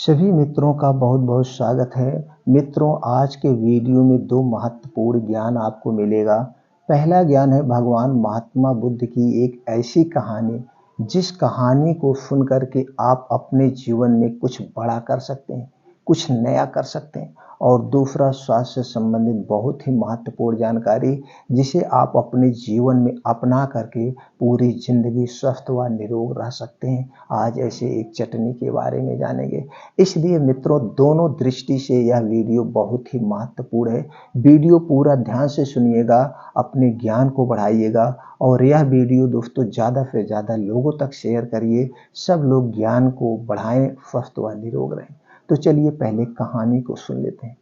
सभी मित्रों का बहुत बहुत स्वागत है। मित्रों, आज के वीडियो में दो महत्वपूर्ण ज्ञान आपको मिलेगा। पहला ज्ञान है भगवान महात्मा बुद्ध की एक ऐसी कहानी जिस कहानी को सुन करके आप अपने जीवन में कुछ बड़ा कर सकते हैं, कुछ नया कर सकते हैं। और दूसरा स्वास्थ्य से संबंधित बहुत ही महत्वपूर्ण जानकारी जिसे आप अपने जीवन में अपना करके पूरी जिंदगी स्वस्थ व निरोग रह सकते हैं। आज ऐसे एक चटनी के बारे में जानेंगे। इसलिए मित्रों, दोनों दृष्टि से यह वीडियो बहुत ही महत्वपूर्ण है। वीडियो पूरा ध्यान से सुनिएगा, अपने ज्ञान को बढ़ाइएगा और यह वीडियो दोस्तों ज़्यादा से ज़्यादा लोगों तक शेयर करिए। सब लोग ज्ञान को बढ़ाएं, स्वस्थ व निरोग रहें। तो चलिए पहले कहानी को सुन लेते हैं।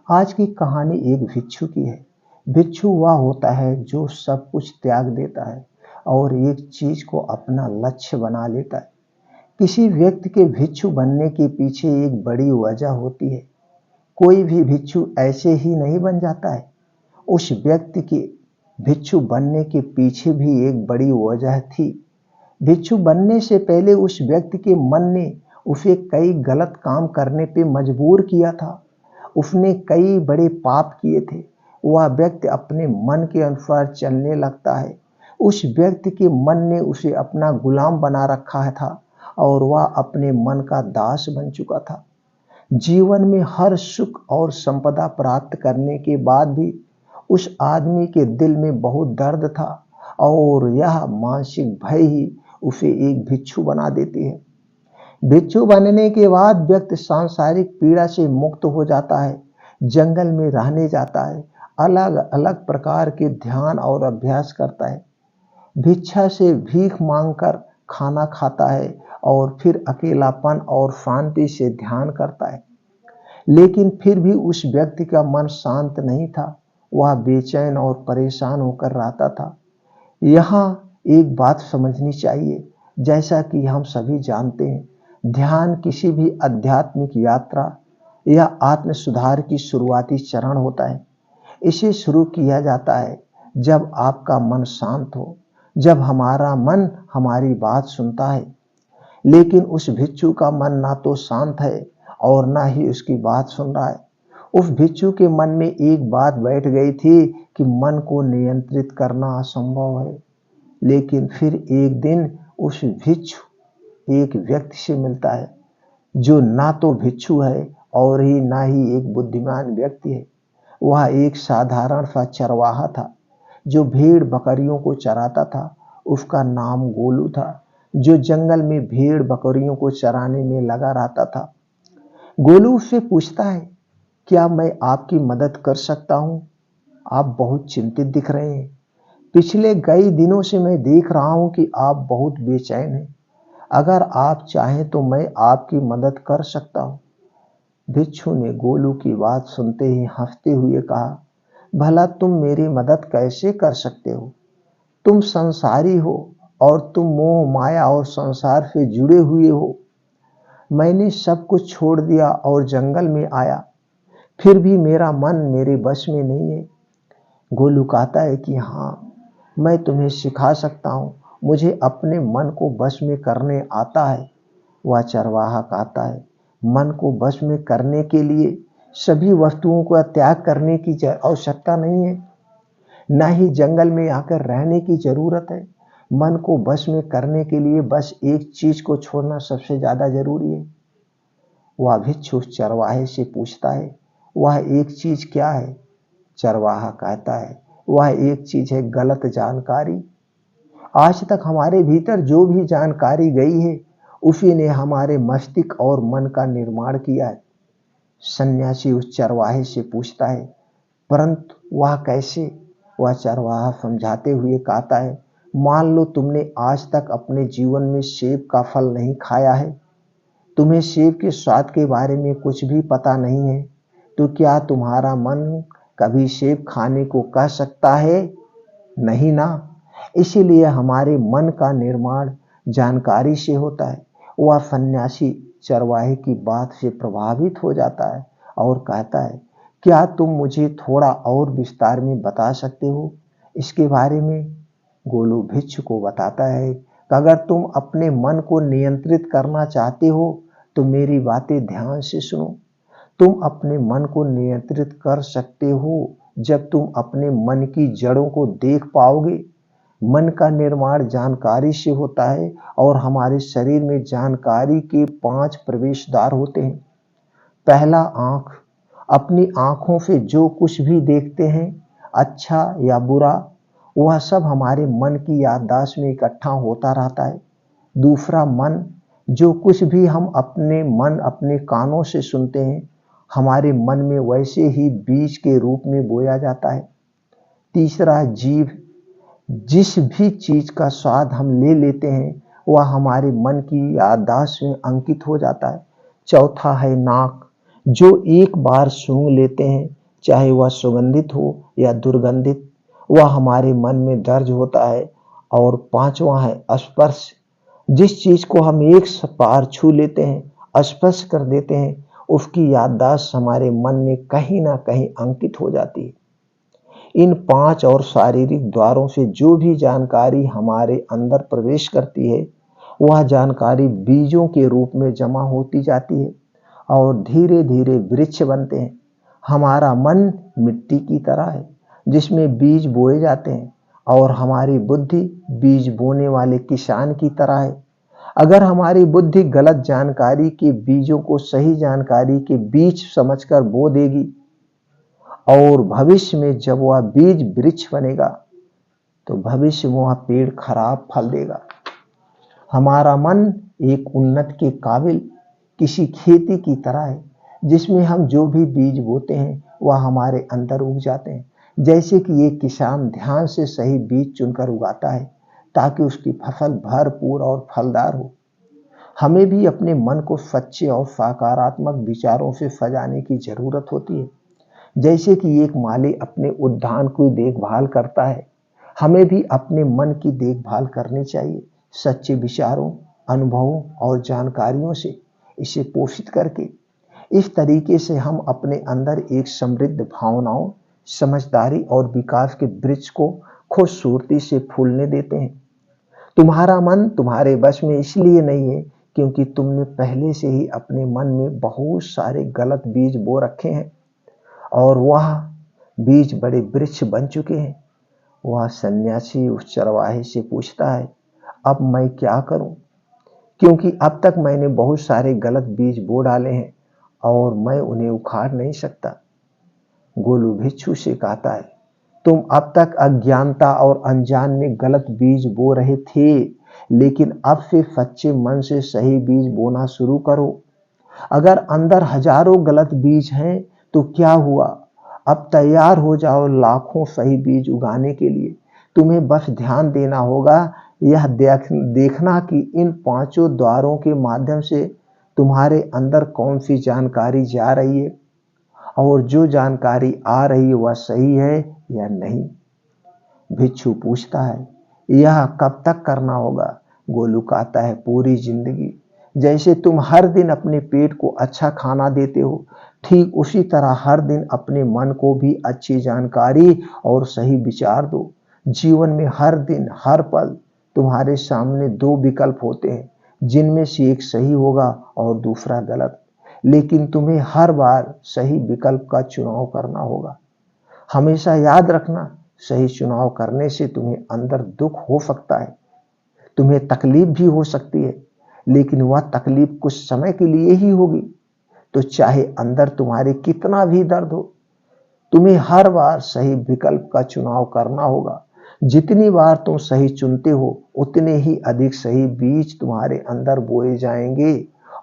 आज की कहानी एक भिक्षु की है। भिक्षु वह होता है जो सब कुछ त्याग देता है और एक चीज को अपना लक्ष्य बना लेता है। किसी व्यक्ति के भिक्षु बनने के पीछे एक बड़ी वजह होती है। कोई भी भिक्षु ऐसे ही नहीं बन जाता है। उस व्यक्ति के भिक्षु बनने के पीछे भी एक बड़ी वजह थी। भिक्षु बनने से पहले उस व्यक्ति के मन ने उसे कई गलत काम करने पे मजबूर किया था। उसने कई बड़े पाप किए थे। वह व्यक्ति अपने मन के अनुसार चलने लगता है। उस व्यक्ति के मन ने उसे अपना गुलाम बना रखा था और वह अपने मन का दास बन चुका था। जीवन में हर सुख और संपदा प्राप्त करने के बाद भी उस आदमी के दिल में बहुत दर्द था और यह मानसिक भय ही उसे एक भिक्षु बना देती है। भिक्षु बनने के बाद व्यक्ति सांसारिक पीड़ा से मुक्त हो जाता है, जंगल में रहने जाता है, अलग अलग प्रकार के ध्यान और अभ्यास करता है, भिक्षा से भीख मांगकर खाना खाता है और फिर अकेलापन और शांति से ध्यान करता है। लेकिन फिर भी उस व्यक्ति का मन शांत नहीं था। वह बेचैन और परेशान होकर रहता था। यहाँ एक बात समझनी चाहिए, जैसा कि हम सभी जानते हैं, ध्यान किसी भी आध्यात्मिक यात्रा या आत्म सुधार की शुरुआती चरण होता है। इसे शुरू किया जाता है जब आपका मन शांत हो, जब हमारा मन हमारी बात सुनता है। लेकिन उस भिक्षु का मन ना तो शांत है और ना ही उसकी बात सुन रहा है। उस भिक्षु के मन में एक बात बैठ गई थी कि मन को नियंत्रित करना असंभव है। लेकिन फिर एक दिन उस भिक्षु एक व्यक्ति से मिलता है जो ना तो भिक्षु है और ही ना ही एक बुद्धिमान व्यक्ति है। वह एक साधारण सा चरवाहा था जो भेड़ बकरियों को चराता था। उसका नाम गोलू था, जो जंगल में भेड़ बकरियों को चराने में लगा रहता था। गोलू उससे पूछता है, क्या मैं आपकी मदद कर सकता हूँ? आप बहुत चिंतित दिख रहे हैं। पिछले कई दिनों से मैं देख रहा हूं कि आप बहुत बेचैन हैं। अगर आप चाहें तो मैं आपकी मदद कर सकता हूं। भिक्षु ने गोलू की बात सुनते ही हंसते हुए कहा, भला तुम मेरी मदद कैसे कर सकते हो? तुम संसारी हो और तुम मोह माया और संसार से जुड़े हुए हो। मैंने सब कुछ छोड़ दिया और जंगल में आया, फिर भी मेरा मन मेरे बस में नहीं है। गोलू कहता है कि हाँ, मैं तुम्हें सिखा सकता हूँ। मुझे अपने मन को बस में करने आता है। वह चरवाहा कहता है, मन को बस में करने के लिए सभी वस्तुओं का त्याग करने की आवश्यकता नहीं है, न ही जंगल में आकर रहने की जरूरत है। मन को बस में करने के लिए बस एक चीज को छोड़ना सबसे ज्यादा जरूरी है। वह भिक्षु चरवाहे से पूछता है, वह एक चीज क्या है? चरवाहा कहता है, वह एक चीज है गलत जानकारी। आज तक हमारे भीतर जो भी जानकारी गई है उसी ने हमारे मस्तिष्क और मन का निर्माण किया है। सन्यासी उस चरवाहे से पूछता है, परंतु वह कैसे? वह चरवाहा समझाते हुए कहता है, मान लो तुमने आज तक अपने जीवन में सेब का फल नहीं खाया है, तुम्हें सेब के स्वाद के बारे में कुछ भी पता नहीं है, तो क्या तुम्हारा मन कभी सेब खाने को कह सकता है? नहीं ना। इसीलिए हमारे मन का निर्माण जानकारी से होता है। वह सन्यासी चरवाहे की बात से प्रभावित हो जाता है और कहता है, क्या तुम मुझे थोड़ा और विस्तार में बता सकते हो इसके बारे में? गोलू भिक्षु को बताता है कि अगर तुम अपने मन को नियंत्रित करना चाहते हो तो मेरी बातें ध्यान से सुनो। तुम अपने मन को नियंत्रित कर सकते हो जब तुम अपने मन की जड़ों को देख पाओगे। मन का निर्माण जानकारी से होता है और हमारे शरीर में जानकारी के 5 प्रवेश द्वार होते हैं। पहला, आंख। अपनी आंखों से जो कुछ भी देखते हैं, अच्छा या बुरा, वह सब हमारे मन की याददाश्त में इकट्ठा होता रहता है। दूसरा, मन। जो कुछ भी हम अपने कानों से सुनते हैं, हमारे मन में वैसे ही बीज के रूप में बोया जाता है। तीसरा, जीभ। जिस भी चीज का स्वाद हम ले लेते हैं, वह हमारे मन की याददाश्त में अंकित हो जाता है। चौथा है नाक। जो एक बार सूंघ लेते हैं, चाहे वह सुगंधित हो या दुर्गंधित, वह हमारे मन में दर्ज होता है। और पांचवा है स्पर्श। जिस चीज को हम एक बार छू लेते हैं, स्पर्श कर देते हैं, उसकी याददाश्त हमारे मन में कहीं ना कहीं अंकित हो जाती है। इन 5 और शारीरिक द्वारों से जो भी जानकारी हमारे अंदर प्रवेश करती है, वह जानकारी बीजों के रूप में जमा होती जाती है और धीरे धीरे वृक्ष बनते हैं। हमारा मन मिट्टी की तरह है जिसमें बीज बोए जाते हैं और हमारी बुद्धि बीज बोने वाले किसान की तरह है। अगर हमारी बुद्धि गलत जानकारी के बीजों को सही जानकारी के बीज समझकर बो देगी और भविष्य में जब वह बीज वृक्ष बनेगा तो भविष्य में वह पेड़ खराब फल देगा। हमारा मन एक उन्नत के काबिल किसी खेती की तरह है जिसमें हम जो भी बीज बोते हैं वह हमारे अंदर उग जाते हैं। जैसे कि एक किसान ध्यान से सही बीज चुनकर उगाता है ताकि उसकी फसल भरपूर और फलदार हो। हमें भी अपने मन को सच्चे और सकारात्मक विचारों से सजाने की जरूरत होती है। जैसे कि एक माली अपने उद्यान की देखभाल करता है, हमें भी अपने मन की देखभाल करनी चाहिए। सच्चे विचारों, अनुभवों और जानकारियों से इसे पोषित करके इस तरीके से हम अपने अंदर एक समृद्ध भावनाओं, समझदारी और विकास के वृक्ष को खूबसूरती से फूलने देते हैं। तुम्हारा मन तुम्हारे वश में इसलिए नहीं है क्योंकि तुमने पहले से ही अपने मन में बहुत सारे गलत बीज बो रखे हैं और वह बीज बड़े वृक्ष बन चुके हैं। वह सन्यासी उस चरवाहे से पूछता है, अब मैं क्या करूं? क्योंकि अब तक मैंने बहुत सारे गलत बीज बो डाले हैं और मैं उन्हें उखाड़ नहीं सकता। गोलू भिक्षु से कहता है, तुम अब तक अज्ञानता और अनजान में गलत बीज बो रहे थे, लेकिन अब से सच्चे मन से सही बीज बोना शुरू करो। अगर अंदर हजारों गलत बीज हैं तो क्या हुआ? अब तैयार हो जाओ लाखों सही बीज उगाने के लिए। तुम्हें बस ध्यान देना होगा, यह देखना कि इन 5 द्वारों के माध्यम से तुम्हारे अंदर कौन सी जानकारी जा रही है और जो जानकारी आ रही है वह सही है या नहीं। भिक्षु पूछता है, यह कब तक करना होगा? गोलू कहता है, पूरी जिंदगी। जैसे तुम हर दिन अपने पेट को अच्छा खाना देते हो, ठीक उसी तरह हर दिन अपने मन को भी अच्छी जानकारी और सही विचार दो। जीवन में हर दिन हर पल तुम्हारे सामने 2 विकल्प होते हैं, जिनमें से एक सही होगा और दूसरा गलत, लेकिन तुम्हें हर बार सही विकल्प का चुनाव करना होगा। हमेशा याद रखना, सही चुनाव करने से तुम्हें अंदर दुख हो सकता है, तुम्हें तकलीफ भी हो सकती है, लेकिन वह तकलीफ कुछ समय के लिए ही होगी। तो चाहे अंदर तुम्हारे कितना भी दर्द हो, तुम्हें हर बार सही विकल्प का चुनाव करना होगा। जितनी बार तुम सही चुनते हो, उतने ही अधिक सही बीज तुम्हारे अंदर बोए जाएंगे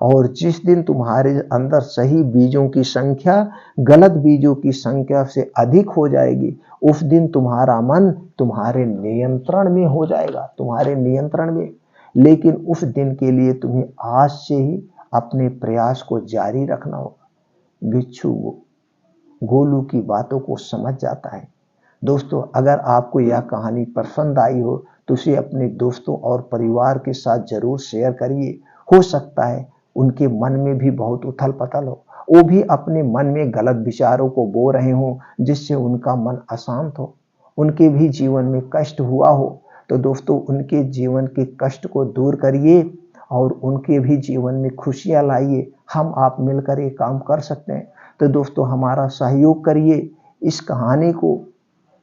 और जिस दिन तुम्हारे अंदर सही बीजों की संख्या गलत बीजों की संख्या से अधिक हो जाएगी, उस दिन तुम्हारा मन तुम्हारे नियंत्रण में हो जाएगा, तुम्हारे नियंत्रण में। लेकिन उस दिन के लिए तुम्हें आज से ही अपने प्रयास को जारी रखना होगा। भिक्षु गोलू की बातों को समझ जाता है। दोस्तों, अगर आपको यह कहानी पसंद आई हो तो उसे अपने दोस्तों और परिवार के साथ जरूर शेयर करिए। हो सकता है उनके मन में भी बहुत उथल पथल हो, वो भी अपने मन में गलत विचारों को बो रहे हों जिससे उनका मन अशांत हो, उनके भी जीवन में कष्ट हुआ हो। तो दोस्तों, उनके जीवन के कष्ट को दूर करिए और उनके भी जीवन में खुशियाँ लाइए। हम आप मिलकर ये काम कर सकते हैं। तो दोस्तों हमारा सहयोग करिए, इस कहानी को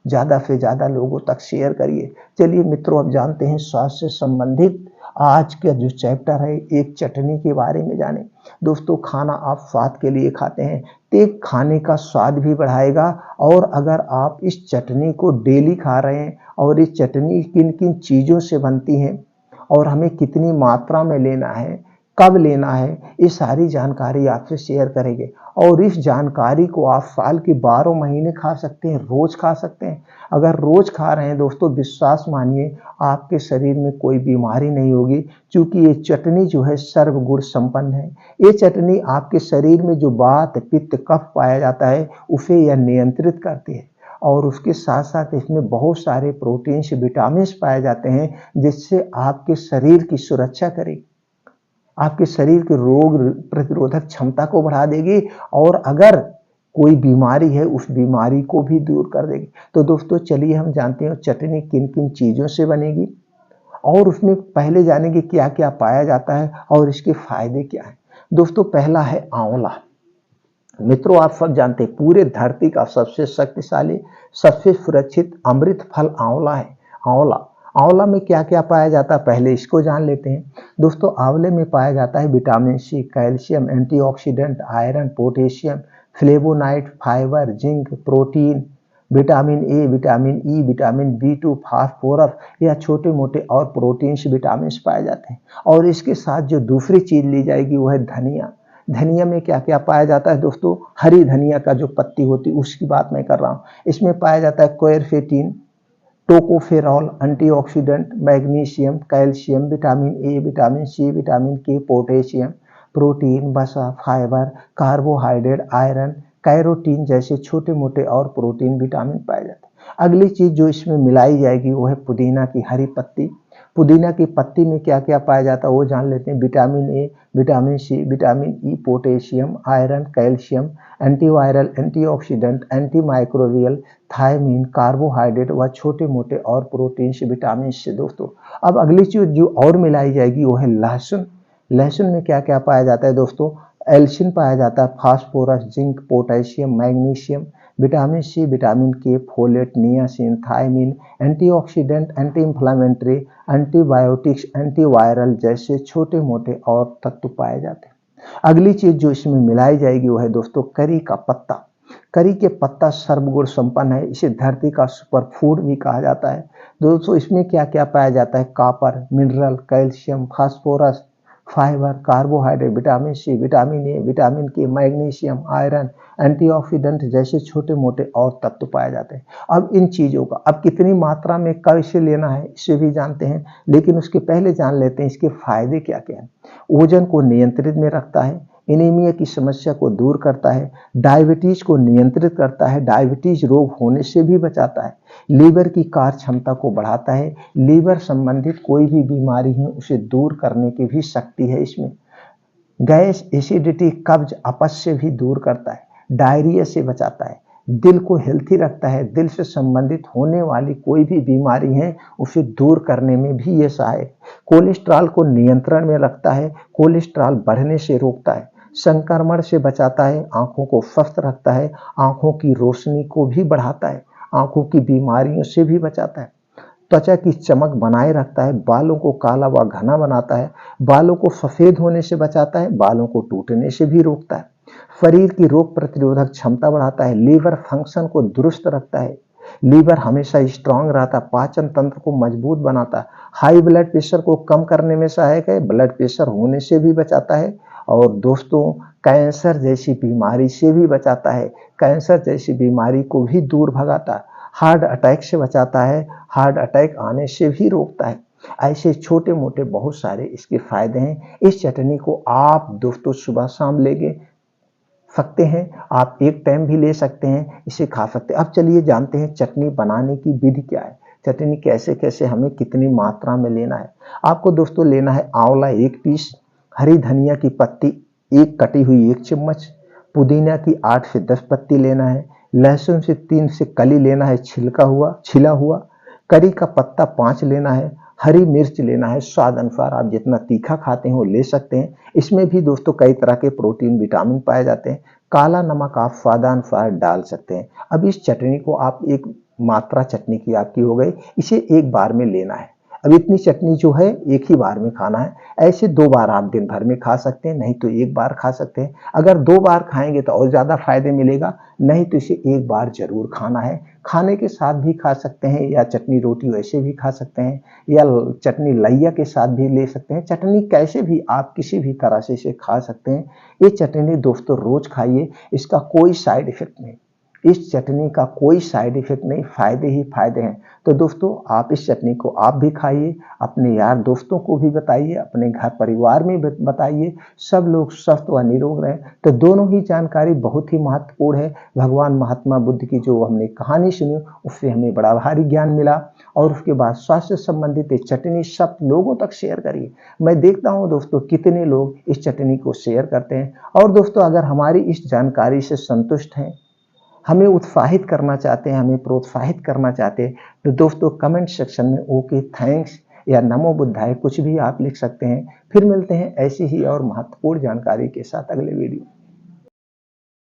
ज़्यादा से ज़्यादा लोगों तक शेयर करिए। चलिए मित्रों, अब जानते हैं स्वास्थ्य से संबंधित आज का जो चैप्टर है, एक चटनी के बारे में जाने। दोस्तों खाना आप स्वाद के लिए खाते हैं, तो एक खाने का स्वाद भी बढ़ाएगा। और अगर आप इस चटनी को डेली खा रहे हैं और इस चटनी किन किन चीज़ों से बनती है और हमें कितनी मात्रा में लेना है, कब लेना है, ये सारी जानकारी आपसे शेयर करेंगे। और इस जानकारी को आप साल के 12 महीने खा सकते हैं, रोज खा सकते हैं। अगर रोज खा रहे हैं दोस्तों, विश्वास मानिए आपके शरीर में कोई बीमारी नहीं होगी, क्योंकि ये चटनी जो है सर्वगुण संपन्न है। ये चटनी आपके शरीर में जो वात पित्त कफ पाया जाता है उसे यह नियंत्रित करती है। और उसके साथ साथ इसमें बहुत सारे प्रोटीन्स विटामिन पाए जाते हैं, जिससे आपके शरीर की सुरक्षा करेगी, आपके शरीर के रोग प्रतिरोधक क्षमता को बढ़ा देगी, और अगर कोई बीमारी है उस बीमारी को भी दूर कर देगी। तो दोस्तों चलिए हम जानते हैं चटनी किन किन चीज़ों से बनेगी, और उसमें पहले जानेंगे क्या क्या पाया जाता है और इसके फायदे क्या हैं। दोस्तों पहला है आंवला। मित्रों आप सब जानते हैं पूरे धरती का सबसे शक्तिशाली, सबसे सुरक्षित अमृत फल आंवला है। आंवला आंवला में क्या क्या पाया जाता है, पहले इसको जान लेते हैं। दोस्तों आंवले में पाया जाता है vitamin C, calcium, antioxidant, iron, potassium, flavonoid, fibre, zinc, protein, vitamin A, vitamin E, vitamin B two, phosphorus या छोटे मोटे और प्रोटीन्स विटामिन पाए जाते हैं। और इसके साथ जो दूसरी चीज ली जाएगी वो है धनिया। धनिया में क्या क्या पाया जाता है दोस्तों, हरी धनिया का जो पत्ती होती है उसकी बात मैं कर रहा हूँ। इसमें पाया जाता है quercetin, tocopherol, antioxidant, magnesium, calcium, vitamin A, vitamin C, vitamin K, potassium, protein, वसा, फाइबर, कार्बोहाइड्रेट, आयरन, कैरोटीन जैसे छोटे मोटे और प्रोटीन विटामिन पाए जाते हैं। अगली चीज जो इसमें मिलाई जाएगी वो है पुदीना की हरी पत्ती। पुदीना की पत्ती में क्या क्या पाया जाता है वो जान लेते हैं। Vitamin A, vitamin C, vitamin E, potassium, iron, calcium, antiviral, antioxidant, antimicrobial, thiamine, carbohydrate व छोटे मोटे और प्रोटीन से विटामिन से। दोस्तों अब अगली चीज जो और मिलाई जाएगी वो है लहसुन। लहसुन में क्या क्या पाया जाता है दोस्तों, एल्शिन पाया जाता है, phosphorus, zinc, potassium, magnesium, vitamin C, vitamin K, folate, niacin, thiamine, antioxidant, anti inflammatory, antibiotics, antiviral जैसे छोटे मोटे और तत्व पाए जाते हैं। अगली चीज जो इसमें मिलाई जाएगी वो है दोस्तों करी का पत्ता। करी के पत्ता सर्वगुण संपन्न है, इसे धरती का सुपर फूड भी कहा जाता है। दोस्तों इसमें क्या क्या पाया जाता है, copper, mineral, calcium, phosphorus, fibre, carbohydrate, vitamin C, vitamin A, vitamin K, magnesium, iron, antioxidant जैसे छोटे मोटे और तत्व पाए जाते हैं। अब इन चीज़ों का अब कितनी मात्रा में कब इसे लेना है इसे भी जानते हैं, लेकिन उसके पहले जान लेते हैं इसके फायदे क्या क्या हैं। वजन को नियंत्रित में रखता है, एनीमिया की समस्या को दूर करता है, डायबिटीज को नियंत्रित करता है, डायबिटीज रोग होने से भी बचाता है, लीवर की कार्य क्षमता को बढ़ाता है, लीवर संबंधित कोई भी बीमारी है उसे दूर करने की भी शक्ति है इसमें, गैस, एसिडिटी, कब्ज, अपच भी दूर करता है, डायरिया से बचाता है, दिल को हेल्थी रखता है, दिल से संबंधित होने वाली कोई भी बीमारी है उसे दूर करने में भी ये सहायक, कोलेस्ट्रॉल को नियंत्रण में रखता है, कोलेस्ट्रॉल बढ़ने से रोकता है, संक्रमण से बचाता है, आंखों को स्वस्थ रखता है, आंखों की रोशनी को भी बढ़ाता है, आंखों की बीमारियों से भी बचाता है, त्वचा की चमक बनाए रखता है, बालों को काला व घना बनाता है, बालों को सफेद होने से बचाता है, बालों को टूटने से भी रोकता है, शरीर की रोग प्रतिरोधक क्षमता बढ़ाता है, लीवर फंक्शन को दुरुस्त रखता है, लीवर हमेशा स्ट्रांग रहता है, पाचन तंत्र को मजबूत बनाता है, हाई ब्लड प्रेशर को कम करने में सहायक है, ब्लड प्रेशर होने से भी बचाता है, और दोस्तों कैंसर जैसी बीमारी से भी बचाता है, कैंसर जैसी बीमारी को भी दूर भगाता है, हार्ट अटैक से बचाता है, हार्ट अटैक आने से भी रोकता है। ऐसे छोटे मोटे बहुत सारे इसके फायदे हैं। इस चटनी को आप दोस्तों सुबह शाम लेके सकते हैं, आप एक टाइम भी ले सकते हैं, इसे खा सकते हैं। अब चलिए जानते हैं चटनी बनाने की विधि क्या है, चटनी कैसे कैसे हमें कितनी मात्रा में लेना है। आपको दोस्तों लेना है आंवला 1 पीस, हरी धनिया की पत्ती 1 कटी हुई 1 चम्मच, पुदीना की 8 से 10 पत्ती लेना है, लहसुन से 3 से कली लेना है छिला हुआ, करी का पत्ता 5 लेना है, हरी मिर्च लेना है, स्वाद अनुसार आप जितना तीखा खाते हैं वो ले सकते हैं। इसमें भी दोस्तों कई तरह के प्रोटीन, विटामिन पाए जाते हैं। काला नमक आप स्वादानुसार डाल सकते हैं। अब इस चटनी को आप एक मात्रा चटनी की आपकी हो गई, इसे एक बार में लेना है। अब इतनी चटनी जो है एक ही बार में खाना है। ऐसे 2 बार आप दिन भर में खा सकते हैं, नहीं तो एक बार खा सकते हैं। अगर 2 बार खाएंगे तो और ज़्यादा फायदे मिलेगा, नहीं तो इसे एक बार जरूर खाना है। खाने के साथ भी खा सकते हैं या चटनी रोटी वैसे भी खा सकते हैं या चटनी लैया के साथ भी ले सकते हैं। चटनी कैसे भी आप किसी भी तरह से इसे खा सकते हैं। ये चटनी दोस्तों रोज खाइए, इसका कोई साइड इफेक्ट नहीं। इस चटनी का कोई साइड इफेक्ट नहीं, फायदे ही फायदे हैं। तो दोस्तों आप इस चटनी को आप भी खाइए, अपने यार दोस्तों को भी बताइए, अपने घर परिवार में बताइए, सब लोग स्वस्थ व निरोग रहें। तो दोनों ही जानकारी बहुत ही महत्वपूर्ण है। भगवान महात्मा बुद्ध की जो हमने कहानी सुनी उससे हमें बड़ा भारी ज्ञान मिला। और उसके बाद स्वास्थ्य संबंधित चटनी सब लोगों तक शेयर करिए। मैं देखता हूं दोस्तों कितने लोग इस चटनी को शेयर करते हैं। और दोस्तों अगर हमारी इस जानकारी से संतुष्ट हैं, हमें उत्साहित करना चाहते हैं, हमें प्रोत्साहित करना चाहते हैं, तो दोस्तों कमेंट सेक्शन में ओके, थैंक्स या नमो बुद्धाय कुछ भी आप लिख सकते हैं। फिर मिलते हैं ऐसी ही और महत्वपूर्ण जानकारी के साथ अगले वीडियो।